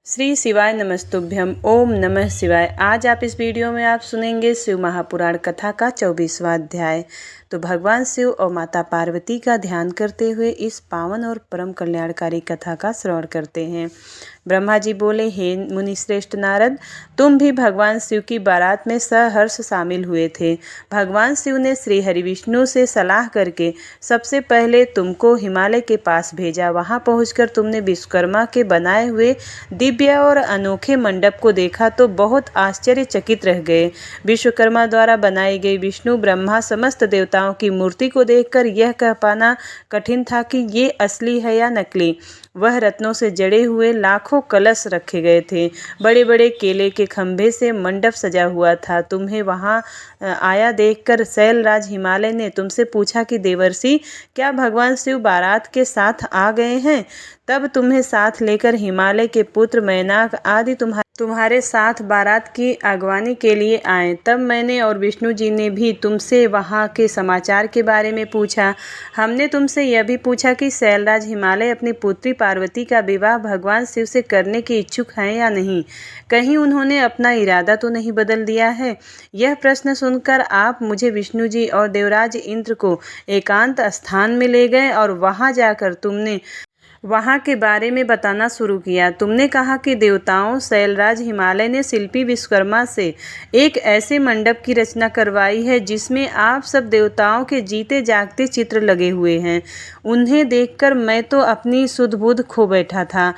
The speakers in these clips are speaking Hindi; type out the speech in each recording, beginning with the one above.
श्री शिवाय नमस्तुभ्यम। ओम नमः शिवाय। आज आप इस वीडियो में आप सुनेंगे शिव महापुराण कथा का 24वां अध्याय। तो भगवान शिव और माता पार्वती का ध्यान करते हुए इस पावन और परम कल्याणकारी कथा का श्रवण करते हैं। ब्रह्मा जी बोले, हे मुनि श्रेष्ठ नारद, तुम भी भगवान शिव की बारात में सहर्ष शामिल हुए थे। भगवान शिव ने श्री हरि विष्णु से सलाह करके सबसे पहले तुमको हिमालय के पास भेजा। वहां पहुंचकर तुमने विश्वकर्मा के बनाए हुए दिव्य और अनोखे मंडप को देखा तो बहुत आश्चर्यचकित रह गए। विश्वकर्मा द्वारा बनाई गई विष्णु ब्रह्मा समस्त देवताओं की मूर्ति को देखकर यह कह पाना कठिन था कि ये असली है या नकली। वह रत्नों से जड़े हुए लाखों कलश रखे गए थे। बड़े बड़े केले के खंभे से मंडप सजा हुआ था। तुम्हें वहां आया देखकर शैलराज हिमालय ने तुमसे पूछा कि देवर्षि, क्या भगवान शिव बारात के साथ आ गए हैं? तब तुम्हें साथ लेकर हिमालय के पुत्र मैनाक आदि तुम्हारे साथ बारात की अगवानी के लिए आए। तब मैंने और विष्णु जी ने भी तुमसे वहाँ के समाचार के बारे में पूछा। हमने तुमसे यह भी पूछा कि शैलराज हिमालय अपनी पुत्री पार्वती का विवाह भगवान शिव से करने के इच्छुक हैं या नहीं। कहीं उन्होंने अपना इरादा तो नहीं बदल दिया है। यह प्रश्न सुनकर आप मुझे विष्णु जी और देवराज इंद्र को एकांत स्थान में ले गए और वहाँ जाकर तुमने वहाँ के बारे में बताना शुरू किया। तुमने कहा कि देवताओं शैलराज हिमालय ने शिल्पी विश्वकर्मा से एक ऐसे मंडप की रचना करवाई है जिसमें आप सब देवताओं के जीते जागते चित्र लगे हुए हैं। उन्हें देखकर मैं तो अपनी सुध बुध खो बैठा था।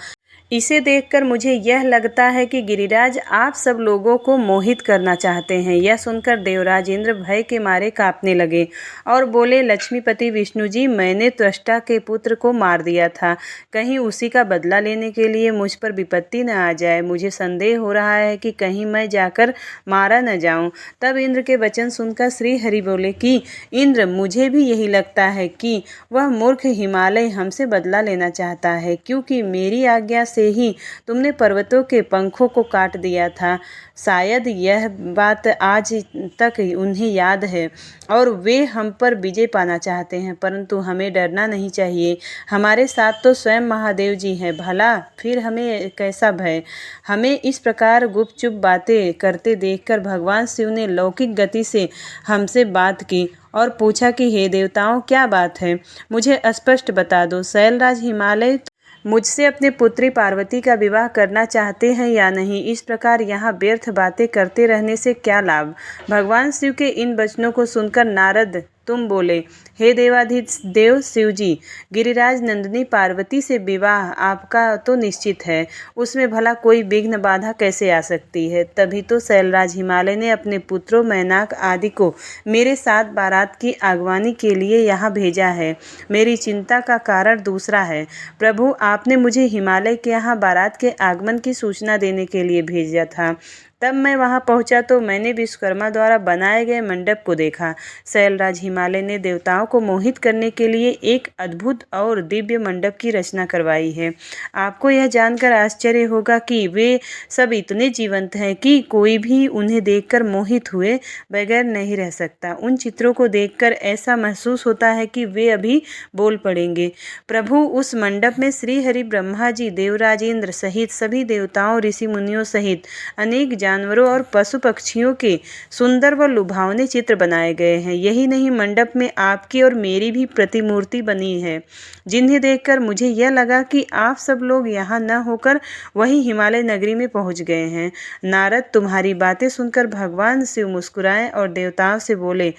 इसे देखकर मुझे यह लगता है कि गिरिराज आप सब लोगों को मोहित करना चाहते हैं। यह सुनकर देवराज इंद्र भय के मारे कांपने लगे और बोले, लक्ष्मीपति विष्णु जी, मैंने त्वष्टा के पुत्र को मार दिया था। कहीं उसी का बदला लेने के लिए मुझ पर विपत्ति न आ जाए। मुझे संदेह हो रहा है कि कहीं मैं जाकर मारा न जाऊं। तब इंद्र के वचन सुनकर श्री हरि बोले कि इंद्र, मुझे भी यही लगता है कि वह मूर्ख हिमालय हमसे बदला लेना चाहता है, क्योंकि मेरी आज्ञा से ही तुमने पर्वतों के पंखों को काट दिया था। शायद यह बात आज तक उन्हें याद है और वे हम पर विजय पाना चाहते हैं, परंतु हमें डरना नहीं चाहिए। हमारे साथ तो स्वयं महादेव जी हैं, भला फिर हमें कैसा भय। हमें इस प्रकार गुपचुप बातें करते देखकर भगवान शिव ने लौकिक गति से हमसे बात की और पूछा कि हे देवताओं, क्या बात है, मुझे स्पष्ट बता दो। शैलराज हिमालय मुझसे अपनी पुत्री पार्वती का विवाह करना चाहते हैं या नहीं? इस प्रकार यहाँ व्यर्थ बातें करते रहने से क्या लाभ? भगवान शिव के इन वचनों को सुनकर नारद तुम बोले, हे देवाधिदेव शिव जी, गिरिराज नंदिनी पार्वती से विवाह आपका तो निश्चित है, उसमें भला कोई विघ्न बाधा कैसे आ सकती है? तभी तो शैलराज हिमालय ने अपने पुत्रों मैनाक आदि को मेरे साथ बारात की आगवानी के लिए यहाँ भेजा है। मेरी चिंता का कारण दूसरा है। प्रभु, आपने मुझे हिमालय के यहाँ बारात के आगमन की सूचना देने के लिए भेजा था। तब मैं वहां पहुंचा तो मैंने विश्वकर्मा द्वारा बनाए गए मंडप को देखा। शैलराज हिमालय ने देवताओं को मोहित करने के लिए एक अद्भुत और दिव्य मंडप की रचना करवाई है। आपको यह जानकर आश्चर्य होगा कि वे सब इतने जीवंत हैं कि कोई भी उन्हें देखकर मोहित हुए बगैर नहीं रह सकता। उन चित्रों को देखकर ऐसा महसूस होता है कि वे अभी बोल पड़ेंगे। प्रभु, उस मंडप में श्री हरि, ब्रह्मा जी, देवराज इंद्र सहित सभी देवताओं, ऋषि मुनियों सहित अनेक जानवरों और पशु पक्षियों के सुंदर व लुभावने चित्र बनाए गए हैं। यही नहीं, मंडप में आपकी और मेरी भी प्रतिमूर्ति बनी है, जिन्हें देखकर मुझे यह लगा कि आप सब लोग यहाँ न होकर वही हिमालय नगरी में पहुँच गए हैं। नारद, तुम्हारी बातें सुनकर भगवान शिव मुस्कुराए और देवताओं से बोले,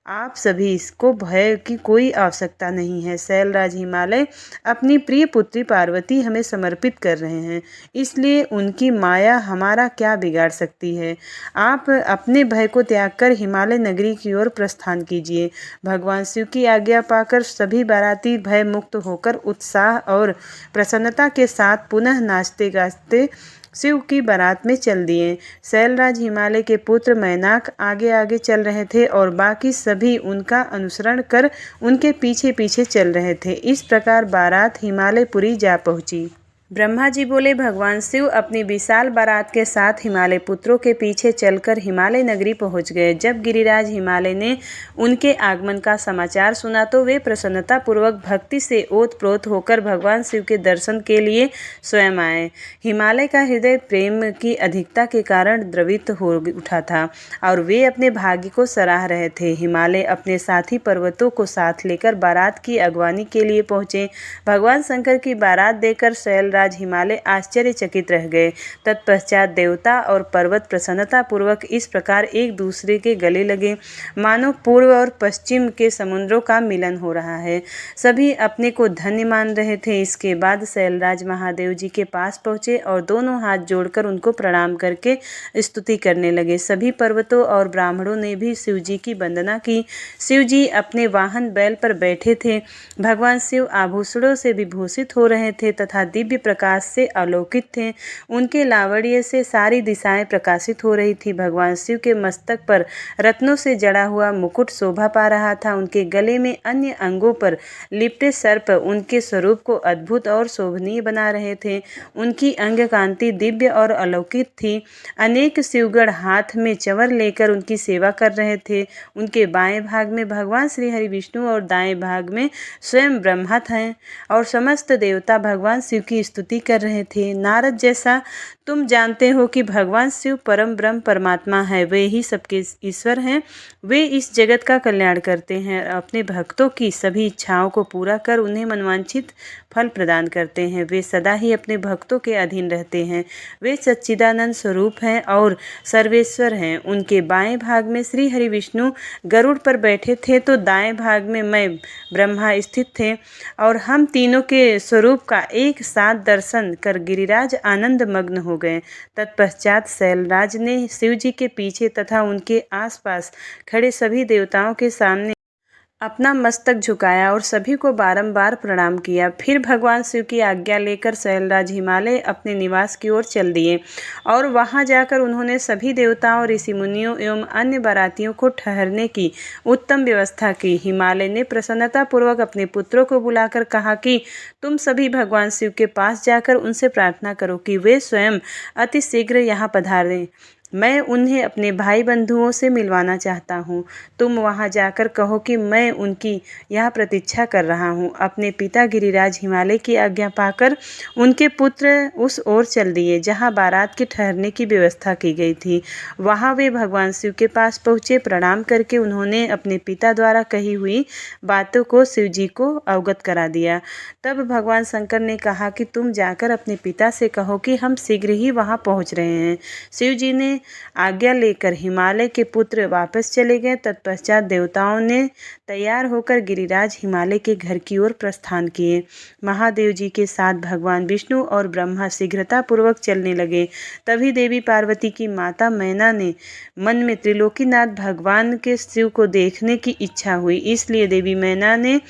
आप सभी इसको भय की कोई आवश्यकता नहीं है। शैलराज हिमालय अपनी प्रिय पुत्री पार्वती हमें समर्पित कर रहे हैं, इसलिए उनकी माया हमारा क्या बिगाड़ सकती है। आप अपने भय को त्याग कर हिमालय नगरी की ओर प्रस्थान कीजिए। भगवान शिव की आज्ञा पाकर सभी बाराती भय मुक्त होकर उत्साह और प्रसन्नता के साथ पुनः नाचते गाते शिव की बारात में चल दिए। शैलराज हिमालय के पुत्र मैनाक आगे आगे चल रहे थे और बाकी सभी उनका अनुसरण कर उनके पीछे पीछे चल रहे थे। इस प्रकार बारात हिमालयपुरी जा पहुंची। ब्रह्मा जी बोले, भगवान शिव अपनी विशाल बारात के साथ हिमालय पुत्रों के पीछे चलकर हिमालय नगरी पहुंच गए। जब गिरिराज हिमालय ने उनके आगमन का समाचार सुना तो वे प्रसन्नता पूर्वक भक्ति से ओतप्रोत होकर भगवान शिव के दर्शन के लिए स्वयं आए। हिमालय का हृदय प्रेम की अधिकता के कारण द्रवित हो उठा था और वे अपने भाग्य को सराह रहे थे। हिमालय अपने साथी पर्वतों को साथ लेकर बारात की अगवानी के लिए पहुंचे। भगवान शंकर की बारात देखकर शैलराज हिमालय आश्चर्यचकित रह गए। तत्पश्चात देवता और पर्वत प्रसन्नता पूर्वक इस प्रकार एक दूसरे के गले लगे मानो पूर्व और पश्चिम के समुद्रों का मिलन हो रहा है। सभी अपने को धन्य मान रहे थे। इसके बाद शैलराज महादेव जी के पास पहुंचे और दोनों हाथ जोड़कर उनको प्रणाम करके स्तुति करने लगे। सभी पर्वतों और ब्राह्मणों ने भी शिव जी की वंदना की। शिव जी अपने वाहन बैल पर बैठे थे। भगवान शिव आभूषणों से विभूषित हो रहे थे तथा दिव्य प्रकाश से आलोकित थे। उनके लावण्य से सारी दिशाएं प्रकाशित हो रही थी। भगवान शिव के मस्तक पर रत्नों से जड़ा हुआ मुकुट शोभा पा रहा था। उनके गले में अन्य अंगों पर लिपटे सर्प उनके स्वरूप को अद्भुत और शोभनीय बना रहे थे। उनकी अंग कांति दिव्य और अलौकिक थी। अनेक शिवगण हाथ में चंवर लेकर उनकी सेवा कर रहे थे। उनके बाएं भाग में भगवान श्री हरि विष्णु और दाएं भाग में स्वयं ब्रह्मा थे और समस्त देवता भगवान शिव की स्तुति कर रहे थे। नारद, जैसा तुम जानते हो कि भगवान शिव परम ब्रह्म परमात्मा है, वे ही सबके ईश्वर हैं। वे इस जगत का कल्याण करते हैं, अपने भक्तों की सभी इच्छाओं को पूरा कर उन्हें मनवांछित फल प्रदान करते हैं। वे सदा ही अपने भक्तों के अधीन रहते हैं। वे सच्चिदानंद स्वरूप हैं और सर्वेश्वर हैं। उनके बाएं भाग में श्री हरि विष्णु गरुड़ पर बैठे थे तो दाएं भाग में मैं ब्रह्मा स्थित थे और हम तीनों के स्वरूप का एक साथ दर्शन कर गिरिराज आनंद मग्न हो गए। तत्पश्चात शैलराज ने शिव जी के पीछे तथा उनके आसपास खड़े सभी देवताओं के सामने अपना मस्तक झुकाया और सभी को बारंबार प्रणाम किया। फिर भगवान शिव की आज्ञा लेकर शैलराज हिमालय अपने निवास की ओर चल दिए और वहां जाकर उन्होंने सभी देवताओं, ऋषि मुनियों एवं अन्य बारातियों को ठहरने की उत्तम व्यवस्था की। हिमालय ने प्रसन्नता पूर्वक अपने पुत्रों को बुलाकर कहा कि तुम सभी भगवान शिव के पास जाकर उनसे प्रार्थना करो कि वे स्वयं अति शीघ्र यहाँ पधारें। मैं उन्हें अपने भाई बंधुओं से मिलवाना चाहता हूँ। तुम वहाँ जाकर कहो कि मैं उनकी यहाँ प्रतीक्षा कर रहा हूँ। अपने पिता गिरिराज हिमालय की आज्ञा पाकर उनके पुत्र उस ओर चल दिए जहाँ बारात के ठहरने की व्यवस्था की गई थी। वहाँ वे भगवान शिव के पास पहुँचे। प्रणाम करके उन्होंने अपने पिता द्वारा कही हुई बातों को शिव जी को अवगत करा दिया। तब भगवान शंकर ने कहा कि तुम जाकर अपने पिता से कहो कि हम शीघ्र ही वहाँ पहुँच रहे हैं। शिव जी ने आज्ञा लेकर हिमालय के पुत्र वापस चले गए। तत्पश्चात देवताओं ने तैयार होकर गिरिराज हिमालय के घर की ओर प्रस्थान किए। महादेव जी के साथ भगवान विष्णु और ब्रह्मा शीघ्रता पूर्वक चलने लगे। तभी देवी पार्वती की माता मैना ने मन में त्रिलोकीनाथ भगवान के शिव को देखने की इच्छा हुई। इसलिए देवी मैना ने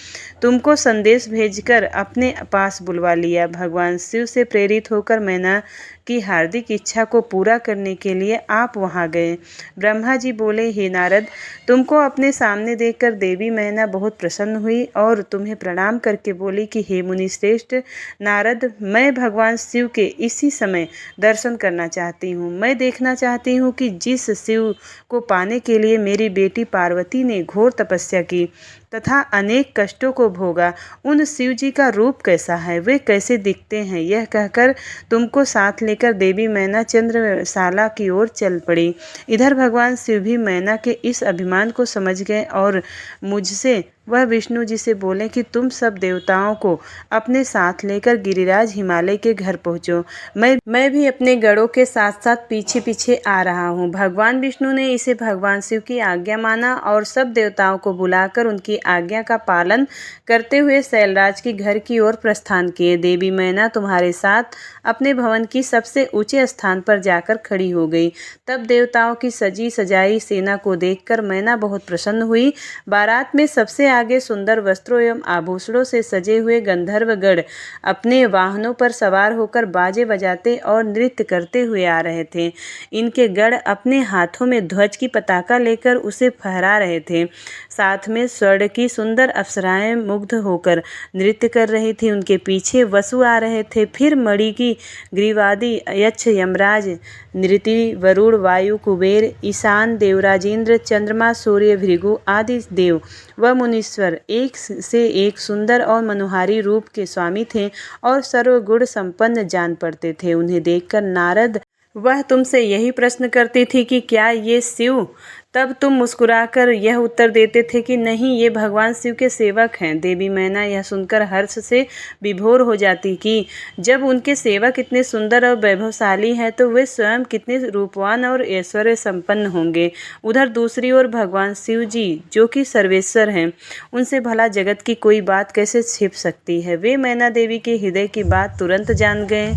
तुमको संदेश भेजकर अपने पास बुलवा लिया। भगवान शिव से प्रेरित होकर मैना की हार्दिक इच्छा को पूरा करने के लिए आप वहां गए। ब्रह्मा जी बोले, हे नारद, तुमको अपने सामने देखकर देवी मैना बहुत प्रसन्न हुई और तुम्हें प्रणाम करके बोली कि हे मुनि श्रेष्ठ नारद, मैं भगवान शिव के इसी समय दर्शन करना चाहती हूँ। मैं देखना चाहती हूँ कि जिस शिव को पाने के लिए मेरी बेटी पार्वती ने घोर तपस्या की तथा अनेक कष्टों को भोगा, उन शिव जी का रूप कैसा है, वे कैसे दिखते हैं। यह कहकर तुमको साथ लेकर देवी मैना चंद्रशाला की ओर चल पड़ी। इधर भगवान शिव भी मैना के इस अभिमान को समझ गए और मुझसे वह विष्णु जी से बोले कि तुम सब देवताओं को अपने साथ लेकर गिरिराज हिमालय के घर पहुँचो। मैं भी अपने गणों के साथ साथ पीछे पीछे आ रहा हूँ। भगवान विष्णु ने इसे भगवान शिव की आज्ञा माना और सब देवताओं को बुलाकर उनकी आज्ञा का पालन करते हुए शैलराज के घर की ओर प्रस्थान किए। देवी मैना तुम्हारे साथ अपने भवन की सबसे ऊंचे स्थान पर जाकर खड़ी हो गई। तब देवताओं की सजी सजाई सेना को देखकर मैना बहुत प्रसन्न हुई। बारात में सबसे आगे सुंदर वस्त्रों एवं आभूषणों से सजे हुए गंधर्वगण अपने वाहनों पर सवार होकर बाजे बजाते और नृत्य करते हुए आ रहे थे। इनके गण अपने हाथों में ध्वज की पताका लेकर उसे फहरा रहे थे। साथ में स्वर्ण की सुंदर अप्सराएं मुग्ध होकर नृत्य कर रही थी। उनके पीछे वसु आ रहे थे। फिर मणि की ग्रीवादि यक्ष, यमराज, नृति, वरुण, वायु, कुबेर, ईशान, देवराजेंद्र, चंद्रमा, सूर्य, भृगु आदि देव व मुनीश्वर एक से एक सुंदर और मनोहारी रूप के स्वामी थे और सर्वगुण संपन्न जान पड़ते थे। उन्हें देखकर नारद वह तुमसे यही प्रश्न करती थी कि क्या ये शिव? तब तुम मुस्कुराकर यह उत्तर देते थे कि नहीं, ये भगवान शिव के सेवक हैं। देवी मैना यह सुनकर हर्ष से विभोर हो जाती कि जब उनके सेवक इतने सुंदर और वैभवशाली हैं तो वे स्वयं कितने रूपवान और ऐश्वर्य संपन्न होंगे। उधर दूसरी ओर भगवान शिव जी जो कि सर्वेश्वर हैं, उनसे भला जगत की कोई बात कैसे छिप सकती है। वे मैना देवी के हृदय की बात तुरंत जान गए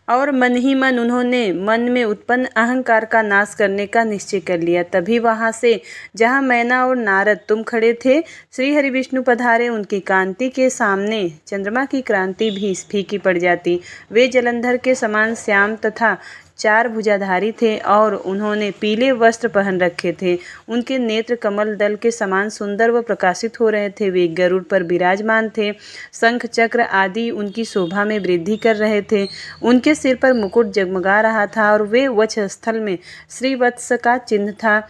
और मन ही मन उन्होंने मन में उत्पन्न अहंकार का नाश करने का निश्चय कर लिया। तभी वहां से जहां मैना और नारद तुम खड़े थे, श्री हरि विष्णु पधारे। उनकी कांति के सामने चंद्रमा की क्रांति भी फीकी पड़ जाती। वे जलंधर के समान श्याम तथा चार भुजाधारी थे और उन्होंने पीले वस्त्र पहन रखे थे। उनके नेत्र कमल दल के समान सुंदर व प्रकाशित हो रहे थे। वे गरुड़ पर विराजमान थे। शंख चक्र आदि उनकी शोभा में वृद्धि कर रहे थे। उनके सिर पर मुकुट जगमगा रहा था और वे वक्षस्थल में श्रीवत्स का चिन्ह था।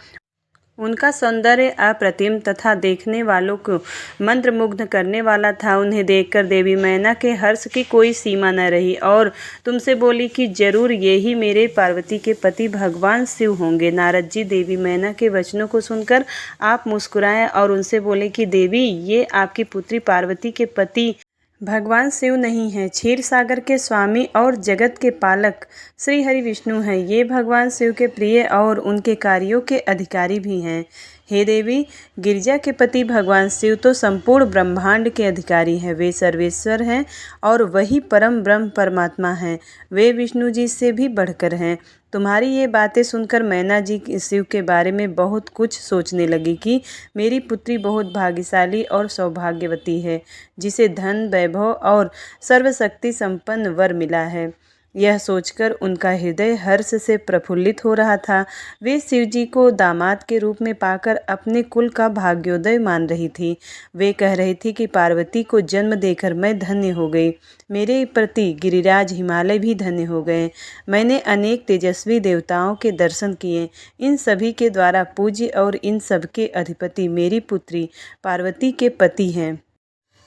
उनका सौंदर्य अप्रतिम तथा देखने वालों को मंत्रमुग्ध करने वाला था। उन्हें देखकर देवी मैना के हर्ष की कोई सीमा न रही और तुमसे बोली कि जरूर ये ही मेरे पार्वती के पति भगवान शिव होंगे। नारद जी देवी मैना के वचनों को सुनकर आप मुस्कुराए और उनसे बोले कि देवी, ये आपकी पुत्री पार्वती के पति भगवान शिव नहीं हैं, क्षीर सागर के स्वामी और जगत के पालक श्री हरि विष्णु हैं। ये भगवान शिव के प्रिय और उनके कार्यों के अधिकारी भी हैं। हे देवी, गिरिजा के पति भगवान शिव तो संपूर्ण ब्रह्मांड के अधिकारी हैं। वे सर्वेश्वर हैं और वही परम ब्रह्म परमात्मा हैं। वे विष्णु जी से भी बढ़कर हैं। तुम्हारी ये बातें सुनकर मैना जी शिव के बारे में बहुत कुछ सोचने लगी कि मेरी पुत्री बहुत भाग्यशाली और सौभाग्यवती है, जिसे धन, वैभव और सर्वशक्ति संपन्न वर मिला है। यह सोचकर उनका हृदय हर्ष से प्रफुल्लित हो रहा था। वे शिव जी को दामाद के रूप में पाकर अपने कुल का भाग्योदय मान रही थी। वे कह रही थी कि पार्वती को जन्म देकर मैं धन्य हो गई। मेरे प्रति गिरिराज हिमालय भी धन्य हो गए। मैंने अनेक तेजस्वी देवताओं के दर्शन किए। इन सभी के द्वारा पूज्य और इन सबके अधिपति मेरी पुत्री पार्वती के पति हैं।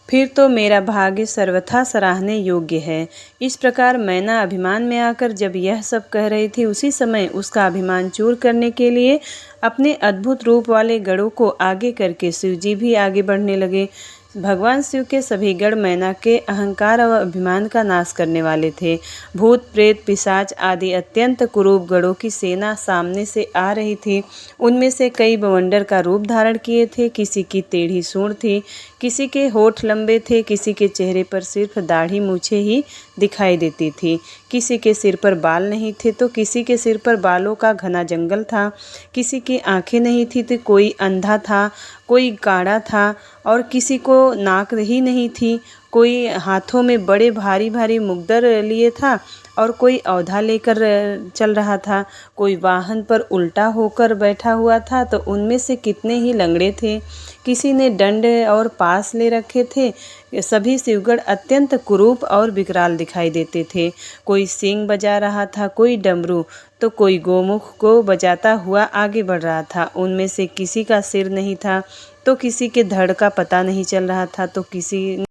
फिर तो मेरा भाग्य सर्वथा सराहने योग्य है। इस प्रकार मैना अभिमान में आकर जब यह सब कह रही थी, उसी समय उसका अभिमान चूर करने के लिए अपने अद्भुत रूप वाले गणों को आगे करके शिवजी भी आगे बढ़ने लगे। भगवान शिव के सभी गण मैना के अहंकार और अभिमान का नाश करने वाले थे। भूत, प्रेत, पिशाच आदि अत्यंत कुरूप गणों की सेना सामने से आ रही थी। उनमें से कई बवंडर का रूप धारण किए थे। किसी की टेढ़ी सूंड थी, किसी के होठ लंबे थे, किसी के चेहरे पर सिर्फ दाढ़ी मूछें ही दिखाई देती थी, किसी के सिर पर बाल नहीं थे तो किसी के सिर पर बालों का घना जंगल था, किसी की आंखें नहीं थी तो कोई अंधा था, कोई काड़ा था और किसी को नाक ही नहीं थी। कोई हाथों में बड़े भारी भारी मुग्दर लिए था और औधा औधा लेकर चल रहा था। कोई वाहन पर उल्टा होकर बैठा हुआ था तो उनमें से कितने ही लंगड़े थे। किसी ने दंड और पास ले रखे थे। सभी शिवगण अत्यंत कुरूप और विकराल दिखाई देते थे। कोई सींग बजा रहा था, कोई डमरू, तो कोई गोमुख को बजाता हुआ आगे बढ़ रहा था। उनमें से किसी का सिर नहीं था तो किसी के धड़ का पता नहीं चल रहा था, तो किसी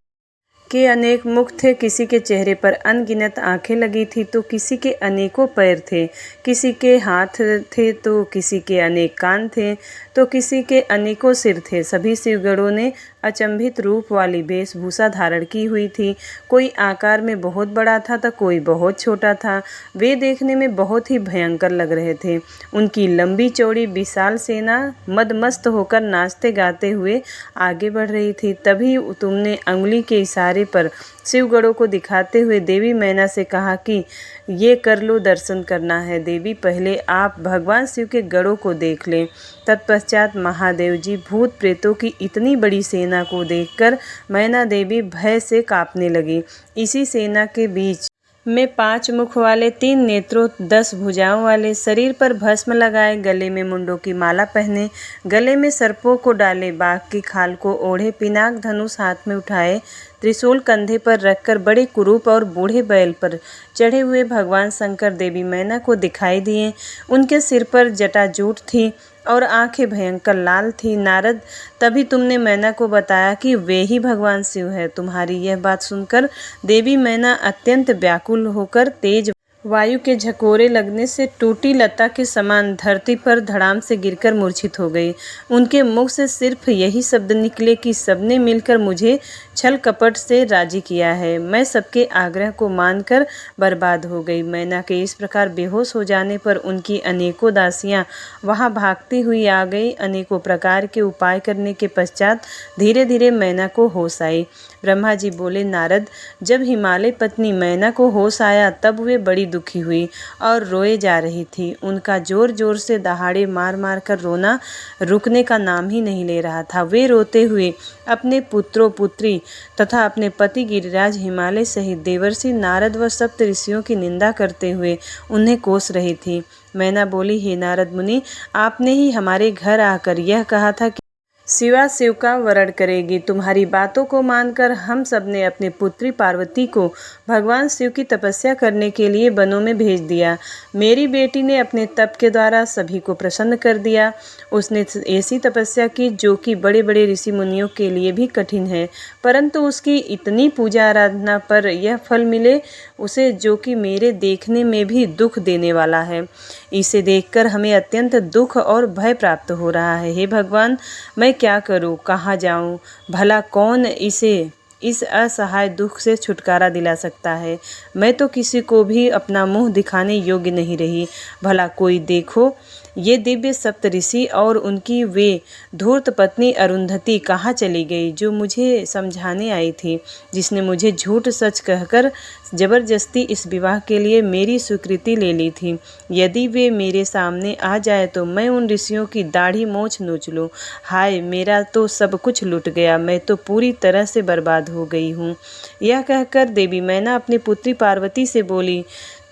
के अनेक मुख थे, किसी के चेहरे पर अनगिनत आंखें लगी थी तो किसी के अनेकों पैर थे, किसी के हाथ थे तो किसी के अनेक कान थे तो किसी के अनेकों सिर थे। सभी शिवगणों ने अचंभित रूप वाली वेशभूषा धारण की हुई थी। कोई आकार में बहुत बड़ा था तो कोई बहुत छोटा था। वे देखने में बहुत ही भयंकर लग रहे थे। उनकी लंबी चौड़ी विशाल सेना मदमस्त होकर नाचते गाते हुए आगे बढ़ रही थी। तभी तुमने अंगुली के इशारे पर शिव गढ़ों को दिखाते हुए देवी मैना से कहा कि ये कर लो, दर्शन करना है। देवी पहले आप भगवान शिव के गढ़ों को देख लें। तत्पश्चात महादेव जी भूत प्रेतों की इतनी बड़ी सेना को देखकर मैना देवी भय से कांपने लगी। इसी सेना के बीच में 5 मुख वाले, 3 नेत्रों, 10 भुजाओं वाले, शरीर पर भस्म लगाए, गले में मुंडों की माला पहने, गले में सर्पों को डाले, बाघ की खाल को ओढ़े, पिनाक धनुष हाथ में उठाए, त्रिशूल कंधे पर रखकर बड़े कुरूप और बूढ़े बैल पर चढ़े हुए भगवान शंकर देवी मैना को दिखाई दिए। उनके सिर पर जटाजूट थी और आंखें भयंकर लाल थी। नारद, तभी तुमने मैना को बताया कि वे ही भगवान शिव है। तुम्हारी यह बात सुनकर देवी मैना अत्यंत व्याकुल होकर तेज वायु के झकोरे लगने से टूटी लता के समान धरती पर धड़ाम से गिरकर मूर्छित हो गई। उनके मुख से सिर्फ यही शब्द निकले कि सबने मिलकर मुझे छल कपट से राजी किया है। मैं सबके आग्रह को मानकर बर्बाद हो गई। मैना के इस प्रकार बेहोश हो जाने पर उनकी अनेकों दासियां वहां भागती हुई आ गई। अनेकों प्रकार के उपाय करने के पश्चात धीरे धीरे मैना को होश आई। ब्रह्मा जी बोले, नारद, जब हिमालय पत्नी मैना को होश आया तब वे बड़ी दुखी हुई और रोए जा रही थी। उनका जोर जोर से दहाड़े मार मार कर रोना रुकने का नाम ही नहीं ले रहा था। वे रोते हुए अपने पुत्रों पुत्री तथा अपने पति गिरिराज हिमालय सहित देवर्षि नारद व सप्त ऋषियों की निंदा करते हुए उन्हें कोस रही थी। मैना बोली, हे नारद मुनि, आपने ही हमारे घर आकर यह कहा था कि शिवा शिव का वरण करेगी। तुम्हारी बातों को मानकर हम सब ने अपनी पुत्री पार्वती को भगवान शिव की तपस्या करने के लिए वनों में भेज दिया। मेरी बेटी ने अपने तप के द्वारा सभी को प्रसन्न कर दिया। उसने ऐसी तपस्या की जो कि बड़े बड़े ऋषि मुनियों के लिए भी कठिन है, परंतु उसकी इतनी पूजा आराधना पर यह फल मिले उसे, जो कि मेरे देखने में भी दुख देने वाला है। इसे देखकर हमें अत्यंत दुख और भय प्राप्त हो रहा है। हे भगवान, मैं क्या करूं, कहाँ जाऊं? भला कौन इसे इस असहाय दुख से छुटकारा दिला सकता है? मैं तो किसी को भी अपना मुंह दिखाने योग्य नहीं रही। भला कोई देखो, ये दिव्य सप्तऋषि और उनकी वे धूर्त पत्नी अरुंधति कहाँ चली गई, जो मुझे समझाने आई थी, जिसने मुझे झूठ सच कहकर जबरदस्ती इस विवाह के लिए मेरी स्वीकृति ले ली थी। यदि वे मेरे सामने आ जाए तो मैं उन ऋषियों की दाढ़ी मोछ नोच लूँ। हाय, मेरा तो सब कुछ लुट गया, मैं तो पूरी तरह से बर्बाद हो गई हूँ। यह कहकर देवी मैना अपनी पुत्री पार्वती से बोली,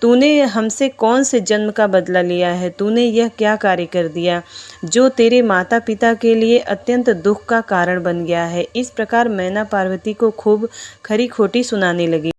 तूने हमसे कौन से जन्म का बदला लिया है? तूने यह क्या कार्य कर दिया जो तेरे माता पिता के लिए अत्यंत दुख का कारण बन गया है? इस प्रकार मैना पार्वती को खूब खरी खोटी सुनाने लगी।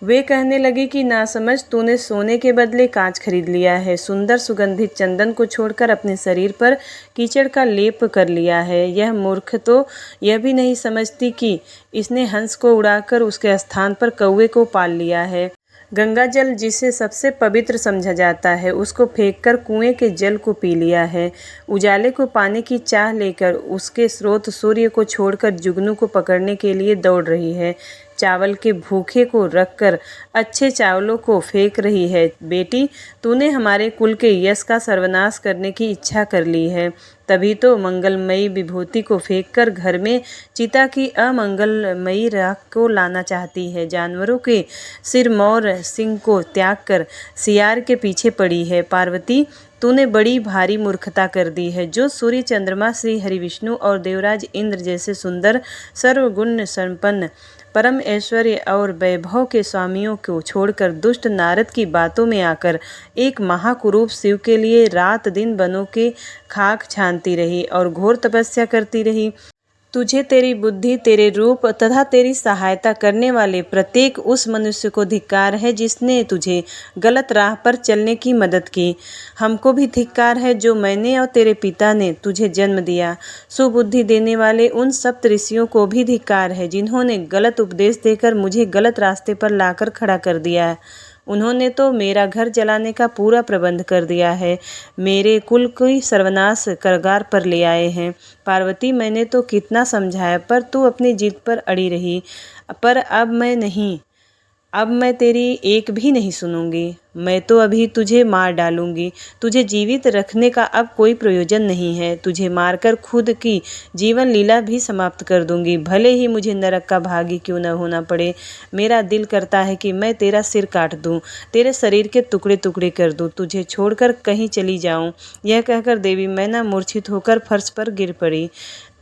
वे कहने लगी कि ना समझ, तूने सोने के बदले कांच खरीद लिया है। सुंदर सुगंधित चंदन को छोड़कर अपने शरीर पर कीचड़ का लेप कर लिया है। यह मूर्ख तो यह भी नहीं समझती कि इसने हंस को उड़ाकर उसके स्थान पर कौवे को पाल लिया है। गंगा जल, जिसे सबसे पवित्र समझा जाता है, उसको फेंककर कुएं के जल को पी लिया है। उजाले को पाने की चाह लेकर उसके स्रोत सूर्य को छोड़कर जुगनू को पकड़ने के लिए दौड़ रही है। चावल के भूखे को रखकर अच्छे चावलों को फेंक रही है। बेटी, तूने हमारे कुल के यश का सर्वनाश करने की इच्छा कर ली है। तभी तो मंगलमयी विभूति को फेंककर घर में चिता की अमंगलमयी राख को लाना चाहती है। जानवरों के सिरमौर सिंह को त्याग कर सियार के पीछे पड़ी है। पार्वती, तूने बड़ी भारी मूर्खता कर दी है। जो सूर्य, चंद्रमा, श्री हरिविष्णु और देवराज इंद्र जैसे सुंदर, सर्वगुण संपन्न, परम ऐश्वर्य और वैभव के स्वामियों को छोड़कर दुष्ट नारद की बातों में आकर एक महाकुरूप शिव के लिए रात दिन वनों के खाक छानती रही और घोर तपस्या करती रही। तुझे, तेरी बुद्धि, तेरे रूप तथा तेरी सहायता करने वाले प्रत्येक उस मनुष्य को धिक्कार है जिसने तुझे गलत राह पर चलने की मदद की। हमको भी धिक्कार है जो मैंने और तेरे पिता ने तुझे जन्म दिया। सुबुद्धि देने वाले उन सप्त ऋषियों को भी धिक्कार है जिन्होंने गलत उपदेश देकर मुझे गलत रास्ते पर लाकर खड़ा कर दिया। उन्होंने तो मेरा घर जलाने का पूरा प्रबंध कर दिया है। मेरे कुल की सर्वनाश कगार पर ले आए हैं। पार्वती, मैंने तो कितना समझाया पर तू अपनी जिद पर अड़ी रही। पर अब मैं नहीं अब मैं तेरी एक भी नहीं सुनूंगी। मैं तो अभी तुझे मार डालूंगी। तुझे जीवित रखने का अब कोई प्रयोजन नहीं है। तुझे मारकर खुद की जीवन लीला भी समाप्त कर दूंगी, भले ही मुझे नरक का भागी क्यों न होना पड़े। मेरा दिल करता है कि मैं तेरा सिर काट दूं, तेरे शरीर के टुकड़े टुकड़े कर दूं, तुझे छोड़कर कहीं चली जाऊं। यह कहकर देवी मैना मूर्छित होकर फर्श पर गिर पड़ी।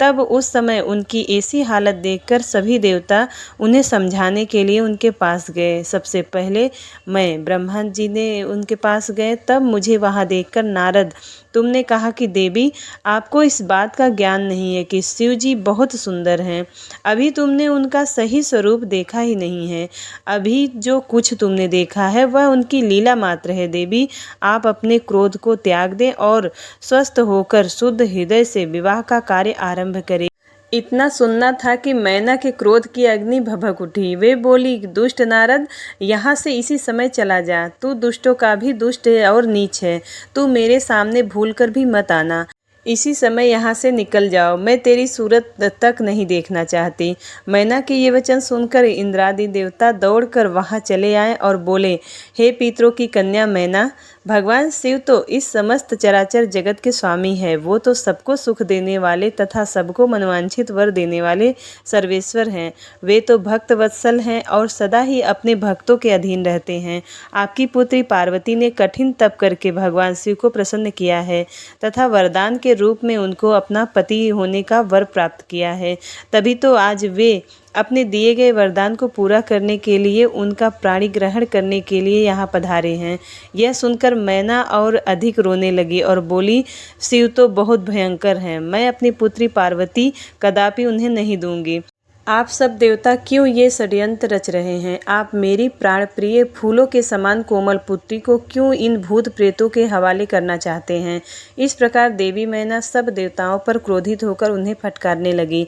तब उस समय उनकी ऐसी हालत देखकर सभी देवता उन्हें समझाने के लिए उनके पास गए। सबसे पहले मैं ब्रह्मा जी ने उनके पास गए। तब मुझे वहाँ देखकर नारद, तुमने कहा कि देवी आपको इस बात का ज्ञान नहीं है कि शिव जी बहुत सुंदर हैं। अभी तुमने उनका सही स्वरूप देखा ही नहीं है। अभी जो कुछ तुमने देखा है वह उनकी लीला मात्र है। देवी आप अपने क्रोध को त्याग दें और स्वस्थ होकर शुद्ध हृदय से विवाह का कार्य आरंभ करें। इतना सुनना था कि मैना के क्रोध की अग्नि भभक उठी। वे बोली, दुष्ट नारद, यहाँ से इसी समय चला जा। तू दुष्टों का भी दुष्ट है और नीच है। तू मेरे सामने भूलकर भी मत आना। इसी समय यहाँ से निकल जाओ। मैं तेरी सूरत तक नहीं देखना चाहती। मैना के ये वचन सुनकर इंद्रादि देवता दौड़कर वहाँ चले आए और बोले, हे पितरों की कन्या मैना, भगवान शिव तो इस समस्त चराचर जगत के स्वामी है। वो तो सबको सुख देने वाले तथा सबको मनवांछित वर देने वाले सर्वेश्वर हैं। वे तो भक्त वत्सल हैं और सदा ही अपने भक्तों के अधीन रहते हैं। आपकी पुत्री पार्वती ने कठिन तप करके भगवान शिव को प्रसन्न किया है तथा वरदान के रूप में उनको अपना पति होने का वर प्राप्त किया है। तभी तो आज वे अपने दिए गए वरदान को पूरा करने के लिए उनका प्राणी ग्रहण करने के लिए यहाँ पधारे हैं। यह सुनकर मैना और अधिक रोने लगी और बोली, शिव तो बहुत भयंकर हैं। मैं अपनी पुत्री पार्वती कदापि उन्हें नहीं दूंगी। आप सब देवता क्यों ये षड्यंत्र रच रहे हैं? आप मेरी प्राण प्रिय फूलों के समान कोमल पुत्री को क्यों इन भूत प्रेतों के हवाले करना चाहते हैं? इस प्रकार देवी मैना सब देवताओं पर क्रोधित होकर उन्हें फटकारने लगी।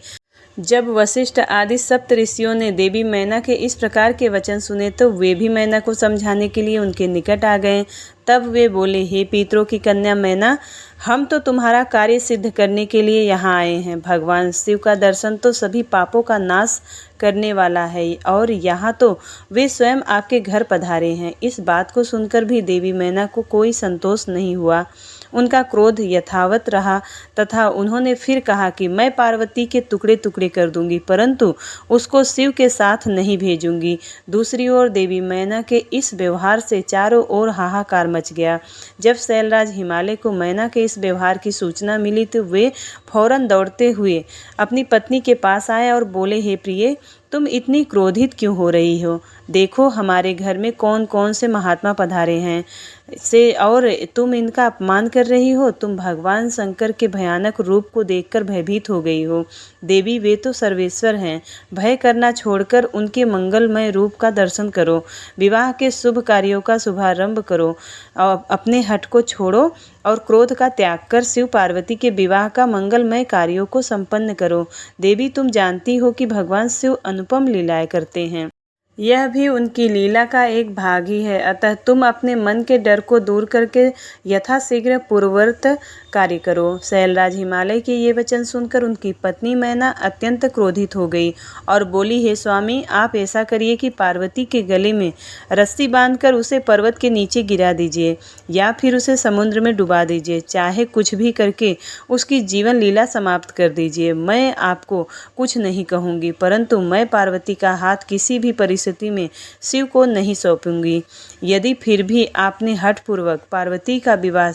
जब वशिष्ठ आदि सप्त ऋषियों ने देवी मैना के इस प्रकार के वचन सुने तो वे भी मैना को समझाने के लिए उनके निकट आ गए। तब वे बोले, हे पितरों की कन्या मैना, हम तो तुम्हारा कार्य सिद्ध करने के लिए यहाँ आए हैं। भगवान शिव का दर्शन तो सभी पापों का नाश करने वाला है और यहाँ तो वे स्वयं आपके घर पधारे हैं। इस बात को सुनकर भी देवी मैना को कोई संतोष नहीं हुआ। उनका क्रोध यथावत रहा तथा उन्होंने फिर कहा कि मैं पार्वती के टुकड़े टुकड़े कर दूंगी, परंतु उसको शिव के साथ नहीं भेजूंगी। दूसरी ओर देवी मैना के इस व्यवहार से चारों ओर हाहाकार मच गया। जब शैलराज हिमालय को मैना के इस व्यवहार की सूचना मिली तो वे फौरन दौड़ते हुए अपनी पत्नी के पास आए और बोले, हे प्रिय, तुम इतनी क्रोधित क्यों हो रही हो? देखो हमारे घर में कौन कौन से महात्मा पधारे हैं से और तुम इनका अपमान कर रही हो। तुम भगवान शंकर के भयानक रूप को देखकर भयभीत हो गई हो। देवी वे तो सर्वेश्वर हैं। भय करना छोड़कर उनके मंगलमय रूप का दर्शन करो। विवाह के शुभ कार्यों का शुभारंभ करो। अपने हठ को छोड़ो और क्रोध का त्याग कर शिव पार्वती के विवाह का मंगलमय कार्यों को संपन्न करो। देवी तुम जानती हो कि भगवान शिव अनुपम लीलाएं करते हैं। यह भी उनकी लीला का एक भाग ही है। अतः तुम अपने मन के डर को दूर करके यथाशीघ्र पूर्ववत कार्य करो। शैलराज हिमालय के ये वचन सुनकर उनकी पत्नी मैना अत्यंत क्रोधित हो गई और बोली, हे स्वामी, आप ऐसा करिए कि पार्वती के गले में रस्सी बांधकर उसे पर्वत के नीचे गिरा दीजिए या फिर उसे समुद्र में डुबा दीजिए। चाहे कुछ भी करके उसकी जीवन लीला समाप्त कर दीजिए। मैं आपको कुछ नहीं कहूँगी, परंतु मैं पार्वती का हाथ किसी भी परिस्थिति में शिव को नहीं सौंपूंगी। यदि फिर भी आपने हठपूर्वक पार्वती का विवाह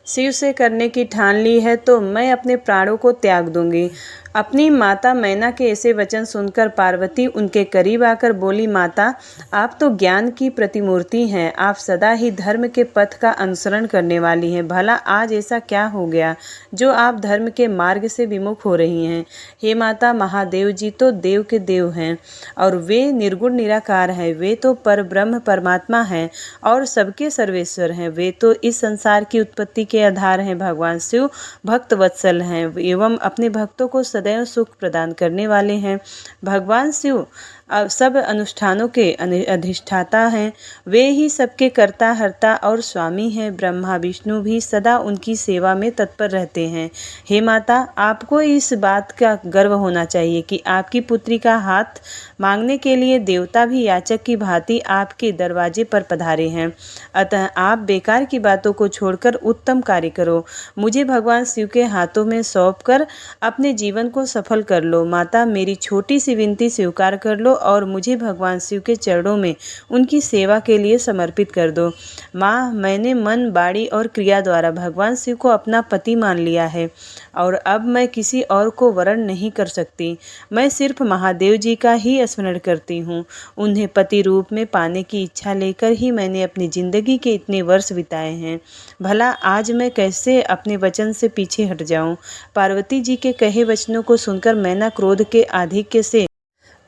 शिव से करने की ठान ली है तो मैं अपने प्राणों को त्याग दूंगी। अपनी माता मैना के ऐसे वचन सुनकर पार्वती उनके करीब आकर बोली, माता, आप तो ज्ञान की प्रतिमूर्ति हैं। आप सदा ही धर्म के पथ का अनुसरण करने वाली हैं। भला आज ऐसा क्या हो गया जो आप धर्म के मार्ग से विमुख हो रही हैं? हे माता, महादेव जी तो देव के देव हैं और वे निर्गुण निराकार हैं। वे तो पर ब्रह्म परमात्मा हैं और सबके सर्वेश्वर हैं। वे तो इस संसार की उत्पत्ति के आधार हैं। भगवान शिव भक्त वत्सल हैं एवं अपने भक्तों को सदैव सुख प्रदान करने वाले हैं। भगवान शिव सब अनुष्ठानों के अधिष्ठाता हैं। वे ही सबके कर्ता हर्ता और स्वामी हैं। ब्रह्मा विष्णु भी सदा उनकी सेवा में तत्पर रहते हैं। हे माता, आपको इस बात का गर्व होना चाहिए कि आपकी पुत्री का हाथ मांगने के लिए देवता भी याचक की भांति आपके दरवाजे पर पधारे हैं। अतः आप बेकार की बातों को छोड़कर उत्तम कार्य करो। मुझे भगवान शिव के हाथों में सौंपकर अपने जीवन को सफल कर लो। माता, मेरी छोटी सी विनती स्वीकार कर लो और मुझे भगवान शिव के चरणों में उनकी सेवा के लिए समर्पित कर दो। माँ, मैंने मन, वाणी और क्रिया द्वारा भगवान शिव को अपना पति मान लिया है और अब मैं किसी और को वरण नहीं कर सकती। मैं सिर्फ महादेव जी का ही स्मरण करती हूँ। उन्हें पति रूप में पाने की इच्छा लेकर ही मैंने अपनी जिंदगी के इतने वर्ष बिताए हैं। भला आज मैं कैसे अपने वचन से पीछे हट जाऊं? पार्वती जी के कहे वचनों को सुनकर मैना क्रोध के आधिक्य से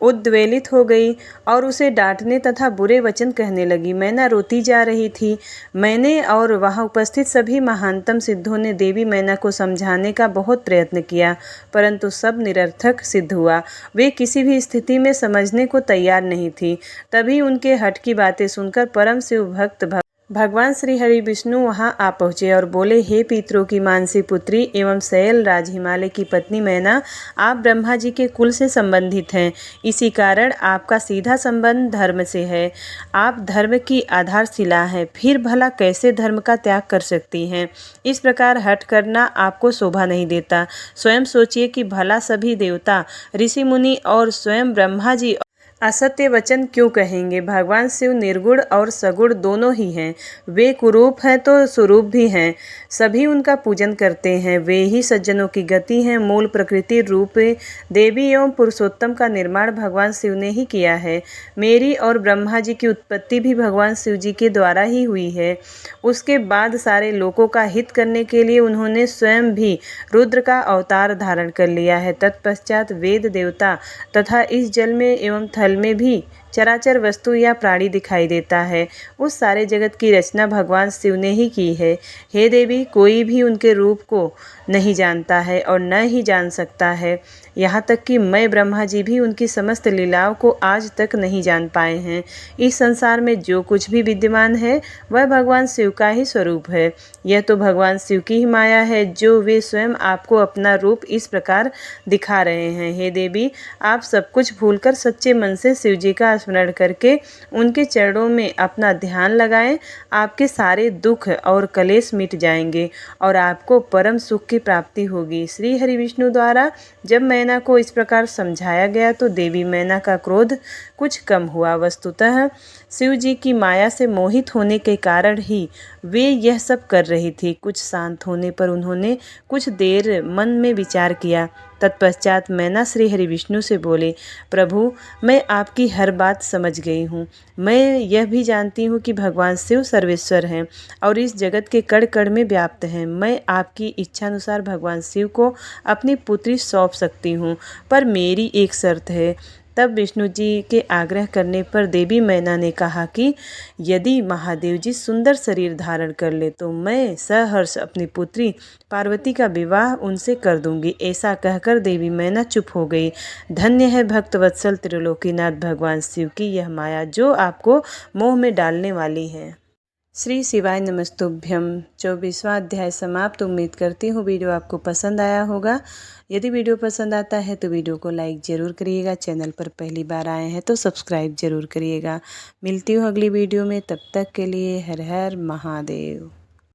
उद्वेलित हो गई और उसे डांटने तथा बुरे वचन कहने लगी। मैना रोती जा रही थी। मैंने और वहां उपस्थित सभी महानतम सिद्धों ने देवी मैना को समझाने का बहुत प्रयत्न किया, परंतु सब निरर्थक सिद्ध हुआ। वे किसी भी स्थिति में समझने को तैयार नहीं थी। तभी उनके हठ की बातें सुनकर परम शिव भक्त भगवान श्री हरि विष्णु वहां आ पहुँचे और बोले, हे पितरों की मानसी पुत्री एवं शैल राज हिमालय की पत्नी मैना, आप ब्रह्मा जी के कुल से संबंधित हैं। इसी कारण आपका सीधा संबंध धर्म से है। आप धर्म की आधारशिला हैं, फिर भला कैसे धर्म का त्याग कर सकती हैं? इस प्रकार हठ करना आपको शोभा नहीं देता। स्वयं सोचिए कि भला सभी देवता, ऋषि मुनि और स्वयं ब्रह्मा जी असत्य वचन क्यों कहेंगे? भगवान शिव निर्गुण और सगुण दोनों ही हैं। वे कुरूप हैं तो स्वरूप भी हैं। सभी उनका पूजन करते हैं। वे ही सज्जनों की गति हैं। मूल प्रकृति रूप देवी एवं पुरुषोत्तम का निर्माण भगवान शिव ने ही किया है। मेरी और ब्रह्मा जी की उत्पत्ति भी भगवान शिव जी के द्वारा ही हुई है। उसके बाद सारे लोगों का हित करने के लिए उन्होंने स्वयं भी रुद्र का अवतार धारण कर लिया है। तत्पश्चात वेद, देवता तथा इस जल में एवं थल में भी चराचर वस्तु या प्राणी दिखाई देता है। उस सारे जगत की रचना भगवान शिव ने ही की है। हे देवी, कोई भी उनके रूप को नहीं जानता है और न ही जान सकता है। यहाँ तक कि मैं, ब्रह्मा जी भी उनकी समस्त लीलाओं को आज तक नहीं जान पाए हैं। इस संसार में जो कुछ भी विद्यमान है वह भगवान शिव का ही स्वरूप है। यह तो भगवान शिव की ही माया है जो वे स्वयं आपको अपना रूप इस प्रकार दिखा रहे हैं। हे देवी, आप सब कुछ भूलकर सच्चे मन से शिव जी का स्मरण करके उनके चरणों में अपना ध्यान लगाएं। आपके सारे दुख और कलेश मिट जाएंगे और आपको परम सुख की प्राप्ति होगी। श्री हरि विष्णु द्वारा जब मैना को इस प्रकार समझाया गया तो देवी मैना का क्रोध कुछ कम हुआ। वस्तुतः शिव जी की माया से मोहित होने के कारण ही वे यह सब कर रही थी। कुछ शांत होने पर उन्होंने कुछ देर मन में विचार किया। तत्पश्चात मैना श्री हरि विष्णु से बोले, प्रभु, मैं आपकी हर बात समझ गई हूँ। मैं यह भी जानती हूँ कि भगवान शिव सर्वेश्वर हैं और इस जगत के कण कण में व्याप्त हैं। मैं आपकी इच्छानुसार भगवान शिव को अपनी पुत्री सौंप सकती हूँ, पर मेरी एक शर्त है। तब विष्णु जी के आग्रह करने पर देवी मैना ने कहा कि यदि महादेव जी सुंदर शरीर धारण कर ले तो मैं सहर्ष अपनी पुत्री पार्वती का विवाह उनसे कर दूंगी। ऐसा कहकर देवी मैना चुप हो गई। धन्य है भक्त वत्सल त्रिलोकीनाथ भगवान शिव की यह माया जो आपको मोह में डालने वाली है। श्री शिवाय नमस्तुभ्यम। 24वां अध्याय समाप्त। उम्मीद करती हूँ वीडियो आपको पसंद आया होगा। यदि वीडियो पसंद आता है तो वीडियो को लाइक ज़रूर करिएगा। चैनल पर पहली बार आए हैं तो सब्सक्राइब ज़रूर करिएगा। मिलती हूँ अगली वीडियो में, तब तक के लिए हर हर महादेव।